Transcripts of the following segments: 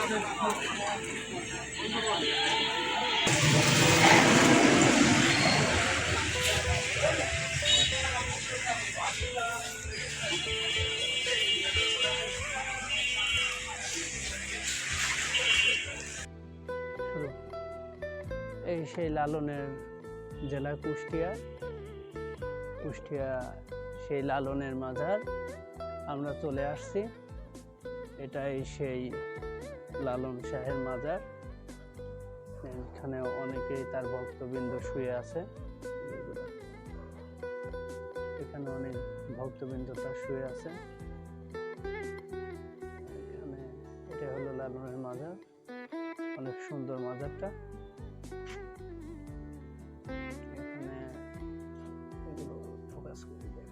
এই সেই লালনের জেলা কুষ্টিয়া সেই লালনের মাজার আমরা চলে আসছি। এটাই সেই লালন শাহের মাজার। এখানে অনেকেই তার ভক্তবৃন্দ শুয়ে আছে। এখানে অনেক ভক্তবৃন্দ তার শুয়ে আছে। এখানে এটা হলো লালনের মাজার, অনেক সুন্দর মাজারটা। এখানে এগুলো ফোকাস করে দেখেন।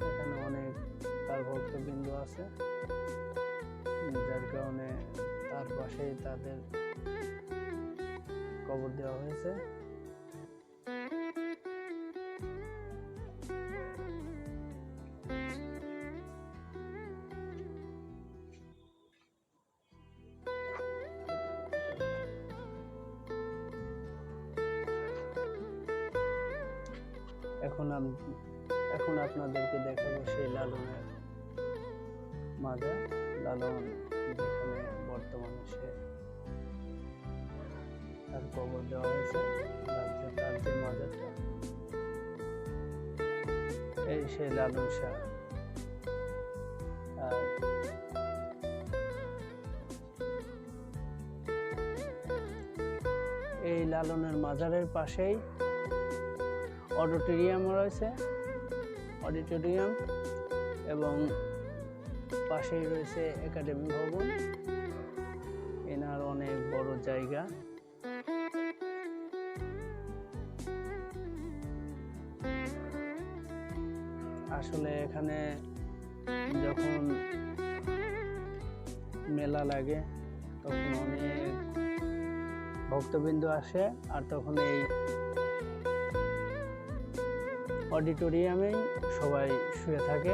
এখানে অনেক তার ভক্তবৃন্দ আছে, যার কারণে তার পাশেই তাদের কবর দেওয়া হয়েছে। এখন আপনাদেরকে দেখাবো সেই লালনের মাজার। লালন যেখানে বর্তমানে সে তার কবর দেওয়া হয়েছে, তার যে মাজারটা, এই সেই লালন শাহ। আর এই লালনের মাজারের পাশেই অডিটোরিয়াম রয়েছে, এবং পাশেই রয়েছে একাডেমি ভবন। এনার অনেক বড় জায়গা। আসলে এখানে যখন মেলা লাগে তখন অনেক ভক্তবৃন্দ আসে, আর তখন এই অডিটোরিয়ামেই সবাই শুয়ে থাকে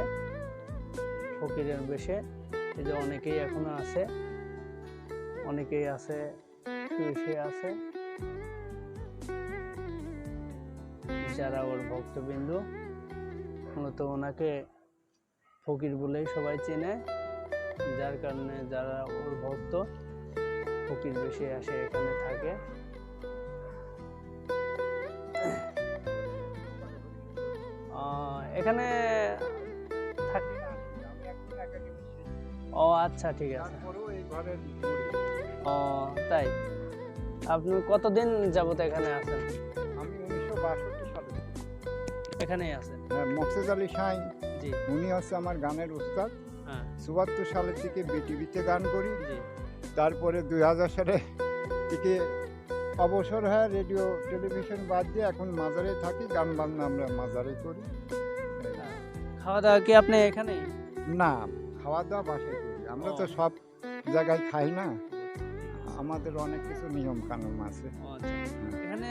ফকিরের বেশে। এই যে অনেকেই এখনো আছে, অনেকেই আছে শুয়ে আছে, যারা ওর ভক্তবৃন্দ। মূলত ওনাকে ফকির বলেই সবাই চেনে, যার কারণে যারা ওর ভক্ত ফকির বেশে আসে এখানে থাকে। এখানে ও আচ্ছা, ঠিক আছে। ও তাই, আপনি কতদিন যাবত এখানে আছেন? আমি 1962 সালে এখানেই আছেন? হ্যাঁ, মকসুদ আলী শাইন, জি, উনি হচ্ছে আমার গানের উস্তাদ। হ্যাঁ, 74 সালের থেকে বিটিভিতে গান করি। জি। তারপরে 2000 সালে থেকে অবসর হয়ে রেডিও টেলিভিশন বাদ দিয়ে এখন মাজারে থাকি। গান বাজনা আমরা মাজারে করি। খাওয়া দাওয়া কি আপনি এখানেই? না, খাওয়া দাওয়া বাসায় করি। আমরা তো সব জায়গায় খাই না, আমাদের অনেক কিছু নিয়ম কানুন আছে। এখানে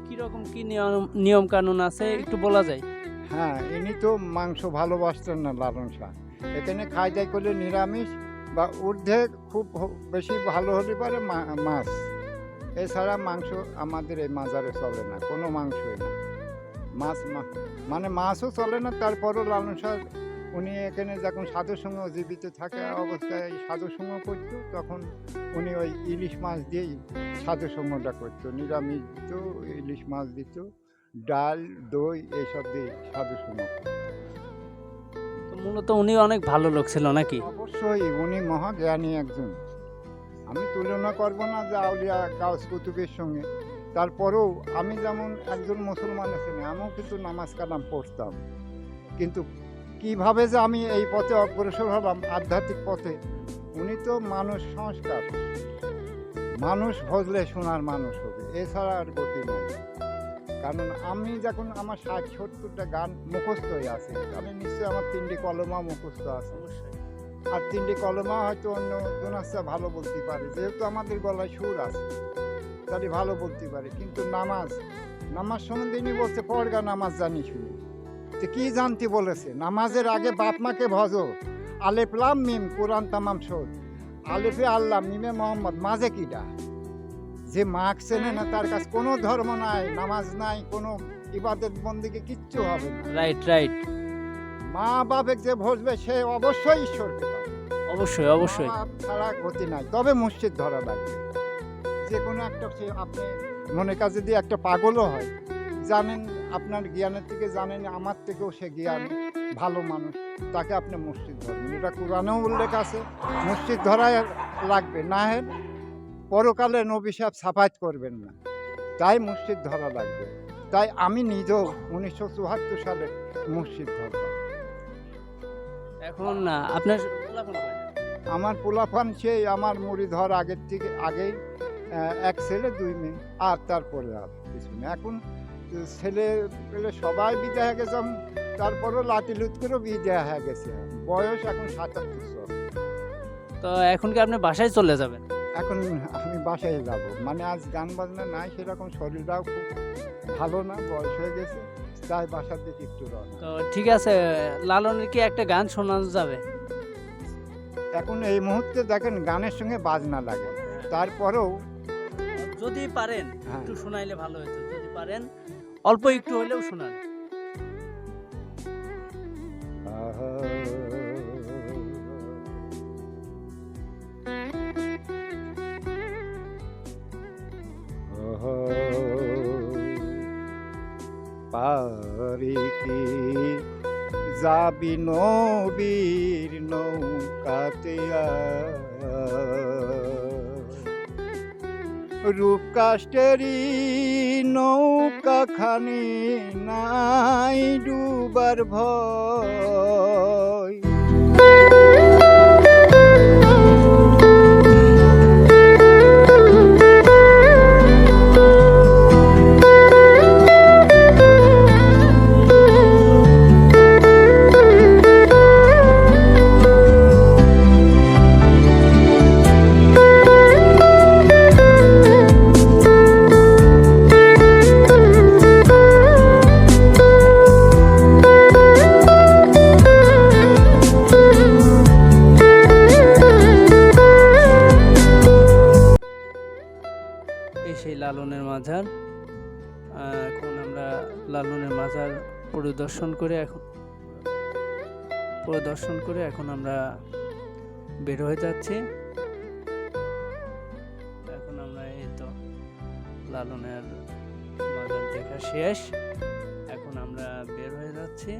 কিরকম কি নিয়ম কানুন আছে একটু বলা যায়? হ্যাঁ, ইনি তো মাংস ভালোবাসতেন না লালন শাহ। এখানে খাই দাই করলে নিরামিষ বা ঊর্ধ্বে খুব বেশি ভালো হলে পারে মাছ। এছাড়া মাংস আমাদের এই মাজারে চলে না, কোনো মাংসই না। মানে মাছও চলে না। তারপরও লালন শাহ উনি এখানে যখন সাধুসঙ্গ জীবিত থাকে অবস্থায় সাধুসঙ্গ করতো, তখন উনি ওই ইলিশ মাছ দিয়েই সাধুসঙ্গটা করতো। নিরামিষ দিত, ইলিশ মাছ দিত, ডাল, দই এইসব দিয়ে সাধুসঙ্গ। মূলত উনি অনেক ভালো লোক ছিল নাকি? অবশ্যই, উনি মহাজ্ঞানী একজন। আমি তুলনা করব না যে আউলিয়া গাউস কুতুবের সঙ্গে। তারপরেও আমি যেমন একজন মুসলমান ছিলাম, আমিও কিন্তু নামাজ কালাম পড়তাম। কিন্তু কিভাবে যে আমি এই পথে অগ্রসর হলাম আধ্যাত্মিক পথে, উনি তো মানুষ সংস্কার, মানুষ ভজলে শোনার মানুষ হবে, এছাড়া আর গতি নাই। কারণ আমি যখন আমার 60-70টা গান মুখস্থ হয়ে আছে, তাহলে নিশ্চয়ই আমার 3টি কলমা মুখস্থ আছে। আর 3টি কলমা হয়তো অন্য জন আছে ভালো বলতে পারে, যেহেতু আমাদের গলায় সুর আছে। তাহলে ভালো বলতে পারে। কিন্তু নামাজ সম্বন্ধে ইনি বলছে পড়গা নামাজ জানি শুনি। তো কি জানতে বলেছে? নামাজের আগে বাপ মাকে ভজো, আলেফ লাম মিম কোরআন তামাম শোধ, আলেফে আল্লাহ মিমে মোহাম্মদ, মাঝে কিডা? যে মাক চেনে না তার কাছে কোনো ধর্ম নাই, নামাজ নাই, কোনো ইবাদত বন্দিকে কিচ্ছু হবে না। রাইট রাইট, মা বাপে যে ভজবে সে অবশ্যই ঈশ্বরকে পাবে। অবশ্যই অবশ্যই। মা বাপ ছাড়া গতি নাই, তবে মসজিদ ধরা লাগবে। যে কোনো একটা আপনি মনে কাজে দিয়ে একটা পাগলও হয়, জানেন আপনার জ্ঞানের থেকে জানেন আমার থেকেও সে জ্ঞান ভালো মানুষ, তাকে আপনি মসজিদ ধরবেন। এটা কোরআনেও উল্লেখ আছে, মসজিদ ধরা লাগবে, না হয় পরকালে নবী সাহেব সাফায়াত করবেন না, তাই মসজিদ ধরা লাগবে। তাই আমি নিজেও 1974 সালে মসজিদ ধরলাম। এখন আপনার পোলাপান কয়টা? আমার পোলাপান সেই আমার মুড়ি ধর আগেই এক ছেলে 2 মেয়ে, আর তারপরে আর কিছু না। এখন ছেলে পেলে সবাই বিদায় হয়ে গেছে, তারপরেও লাঠিলুট করেও বিদায় হয়ে গেছে। বয়স এখন 77। তো এখন কি আপনি বাসায় চলে যাবেন? এখন আমি বাসায় যাব, মানে আজ গান বাজনা নাই সেরকম, শরীরটাও খুব ভালো না, বয়স হয়ে গেছে, তাই বাসার দিকে একটু রওনা। তো ঠিক আছে, লালনের কি একটা গান শোনানো যাবে? এখন এই মুহূর্তে দেখেন গানের সঙ্গে বাজনা লাগে, তারপরেও যদি পারেন হ্যাঁ। একটু শোনাইলে ভালো হতো, যদি পারেন অল্প একটু হলেও শোনান। পারি কি যাবি নবীর নৌকাতে, রূপকাষ্টেরি নৌকা খানি নাই ডুবার ভয়। সেই লালনের মাজার। এখন আমরা লালনের মাজার পরিদর্শন করে এখন আমরা বের হয়ে যাচ্ছি। এখন আমরা এই তো লালনের মাজার দেখা শেষ, এখন আমরা বের হয়ে যাচ্ছি।